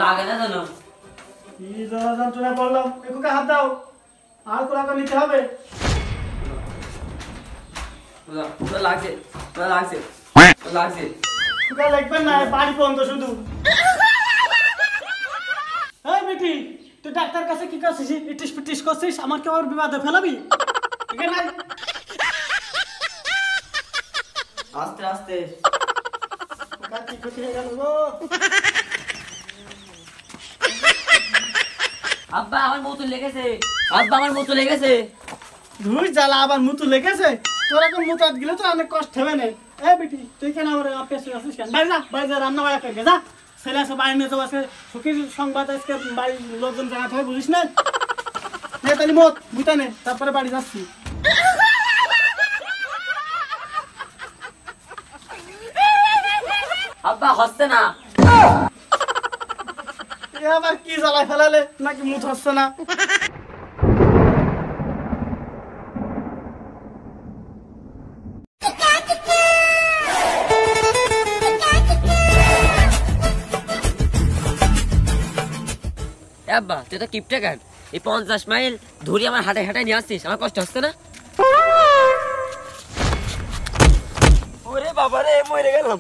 লাগে না জানো কি যন্ত্রণা বললাম একটু হাত দাও আর কোলাকা নিতে হবে লাগছে লাগছে লাগছে কোকা লাগবে না বাড়ি পর্যন্ত শুধু এই বেটি তুই ডাক্তার কাছে কি করছিস ইটিস পিটিস করছিস আমার কি আর বিবাদে ফেলাবি ঠিক আছে আস্তে আস্তে কোকা কি ক্ষতি হয়ে গেল গো আব্বা আমার মুতু লেগেছে আব্বা আমার মুতু লেগেছে ধুই জ্বালা আবার মুতু লেগেছে তোরা কোন মুতাত গেলে তো অনেক কষ্ট হবে না এ বেটি তুই কেন আমার পেছনে আসিস কেন বাইরে যা রান্না বাড়া করে যা ছেলে আছে বাড়ি নিয়ে তো আজকে সুখীর সংবাদ আজকে বাড়ির লোকজন জানাতে হয় বুঝিস না নে তাহলে মত বুঝতে নে তারপরে বাড়ি যাচ্ছি আব্বা হচ্ছে না আবার কি জ্বালায় ফেলালে নাকি মুখ হচ্ছে না আব্বা তুই তো কিপটে কেন এই 50 মাইল ধরে আমার হাঁটায় হাঁটায় নিয়ে আসছিস আমার কষ্ট হচ্ছে না ওরে বাবা রে মরে গেলাম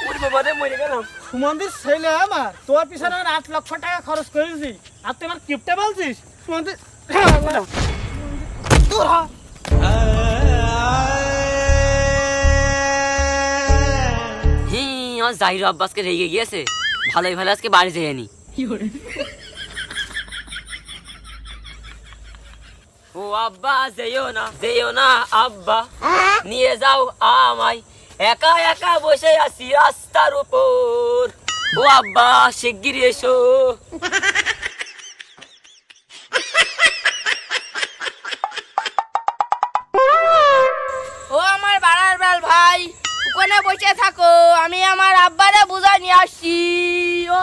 ওরে বাবা রে মরে গেলাম সুমন্দির ছেলে আমার তোর পিছনে 8 লক্ষ টাকা খরচ করেছি আর তুই আমার কিপটে বলছিস সুমন্দির দূর হ আমার জাহির আব্বাসকে রেগে গিয়েছে ভালোই ভালো আজকে বাড়ি যেয়ে নি ও আব্বা যেও না আব্বা নিয়ে যাও আমায় একা একা বসে আছি রাস্তার উপর ও আব্বা শিগগির এসো ও আমার বাড়ার বেল ভাই ওখানে বসে থাকো আমি আমার আব্বারে বুঝাই নিয়ে আসছি ও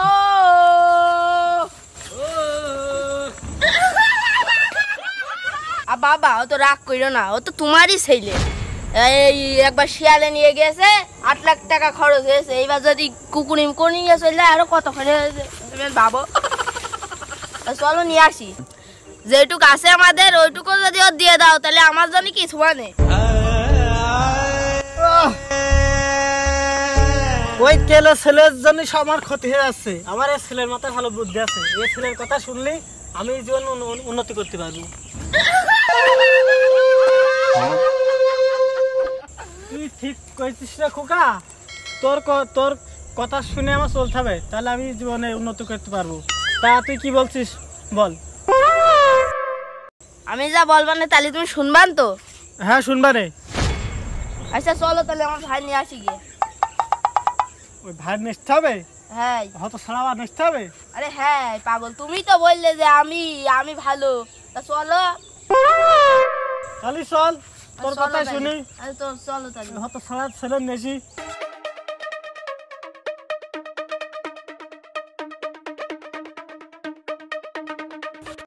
বাবা ও তো রাগ কইরো না ও তো তোমারই ছেলে এই একবার শিয়ালে নিয়ে গেছে 8 লাখ টাকা খরচ হয়েছে এইবার যদি কুকুরি নিয়ে চলে আরো কতখানি ভাবো চলো নিয়ে আসি যেটুকু আছে আমাদের ওইটুকু যদি ওর দিয়ে দাও তাহলে আমার জন্য কিছু মানে ওই কেলে ছেলের জন্য আমার ক্ষতি হয়ে যাচ্ছে আমার এই ছেলের মাথায় ভালো বুদ্ধি আছে এই ছেলের কথা শুনলে আমি জীবন উন্নতি করতে পারবো তুই ঠিক কইছিস রে খোকা তোর কথা শুনে আমার চলতে হবে তাহলে আমি জীবনে উন্নতি করতে পারবো তা তুই কি বলছিস বল আমি যা বলবা না তাহলে তুমি শুনবান তো হ্যাঁ শুনবা রে আচ্ছা চলো তাহলে আমার ভাই নিয়ে আসি গিয়ে ওই ভাই নেচতে হবে হ্যাঁ হয়তো ছাড়াবার নেচতে হবে আরে হ্যাঁ পাগল তুমি তো বললে যে আমি ভালো তা চলো তাহলে চল তোর কথা শুনি আরে তো চলো তাহলে হয়তো ছাড়া ছেলে নেছি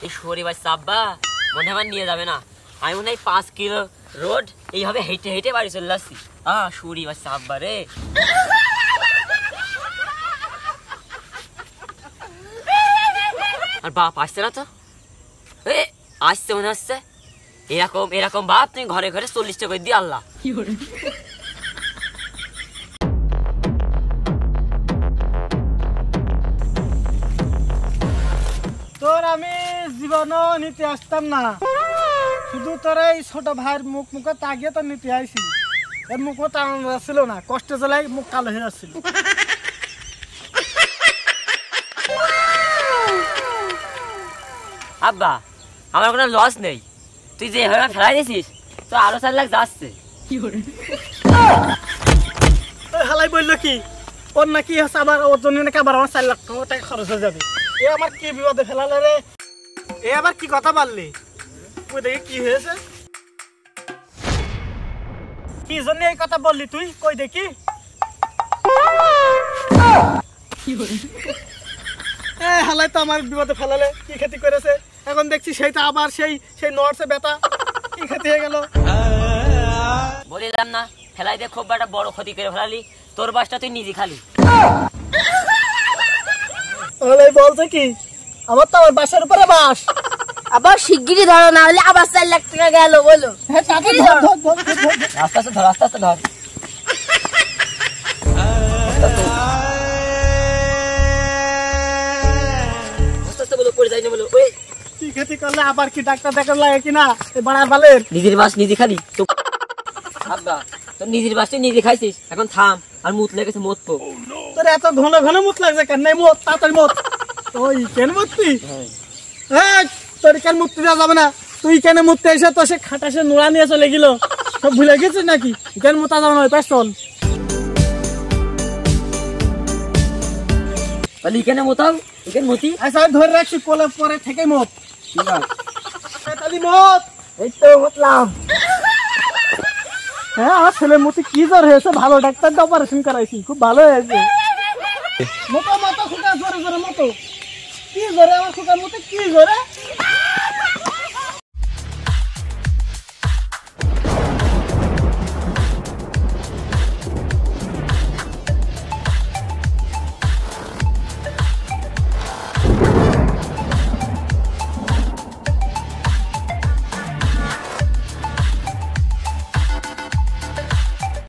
এই শরীর বাচ্চা আব্বা মনে হয় নিয়ে যাবে না আমি মনে হয় 5 কিলো রোড এইভাবে হেঁটে হেঁটে বাড়ি চলে আসছি শরীর বাচ্চা আব্বা রে আর বাপ আসছে না তো আসছে মনে হচ্ছে এরকম বাপ তুমি ঘরে ঘরে 40 টাকা দিয়ে আল্লাহ তোর আমি জীবনও নিতে আসতাম না শুধু তোর এই ছোট ভাইয়ের মুখে তাকিয়ে তো নিতে আইসি এর মুখও টান ছিল না কষ্টে জ্বালাই মুখ কালো হয়ে যাচ্ছিল আব্বা আমার কোনো লস নেই তুই যে এভাবে ফেলাই দিছিস তো আরো 4 লাখ যাচ্ছে হালাই বললো কি ওর নাকি হচ্ছে আবার ওর জন্য নাকি আবার আমার 4 লাখ টাকা খরচ হয়ে যাবে এ আমার কি বিপদে ফেলালে রে এ আবার কি কথা বললি ওই দেখে কি হয়েছে কি জন্য এই কথা বললি তুই কই দেখি হালাই তো আমার বিপদে ফেলালে কি ক্ষতি করেছে এখন দেখছি সেইটা আবার সেই নড়ছে ব্যথা কি ক্ষতি হয়ে গেল বলিলাম না ফেলাই দিয়ে খুব একটা বড় ক্ষতি করে ফেলালি তোর বাসটা তুই নিজে খালি ও ওই বলছে কি আমার তো আমার বাসার উপরে বাস। আবার শিগগিরই ধরো, না হলে আবার 4 লাখ টাকা গেল বলো। হ্যাঁ টাকা ধর ধর ধর ধর। আস্তে আস্তে ধর, আস্তে আস্তে ধর। আস্তে আস্তে বলো, পড়ে যাই না বলো। ওই কি খেতে করলে আবার কি ডাক্তার দেখার লাগে কিনা এই বাড়ার বালের। নিজের বাস নিজে খালি তো। আব্বা তোর নিজের বাসটা নিজে খাইছিস, এখন থাম। আর মুত লেগেছে, মত পো। তোর এত ঘন ঘন মুত লাগছে কেন? নাই মত, তাড়াতাড়ি মত। ওই কেন মুততি? হ্যাঁ তোর কেন মুততে দেওয়া যাবে না? তুই কেন মুততে এসে তো সে খাটাসে নোড়া নিয়ে চলে গেল, সব ভুলে গেছিস নাকি? কেন মুতা যাবে না? ওই পাশ চল। তাহলে এখানে মোতাও, এখানে মতি। আচ্ছা আমি ধরে রাখছি, কোলে পরে থেকে মত। ঠিক আছে, তাহলে মত। এই তো মতলাম। হ্যাঁ আমার ছেলের মতি কি জ্বর হয়েছে, ভালো ডাক্তার অপারেশন করাইছি, খুব ভালো হয়েছে। মতো মতো খুকা জোরে জোরে মতো। কি জোরে আমার খুকার মতো, কি জোরে?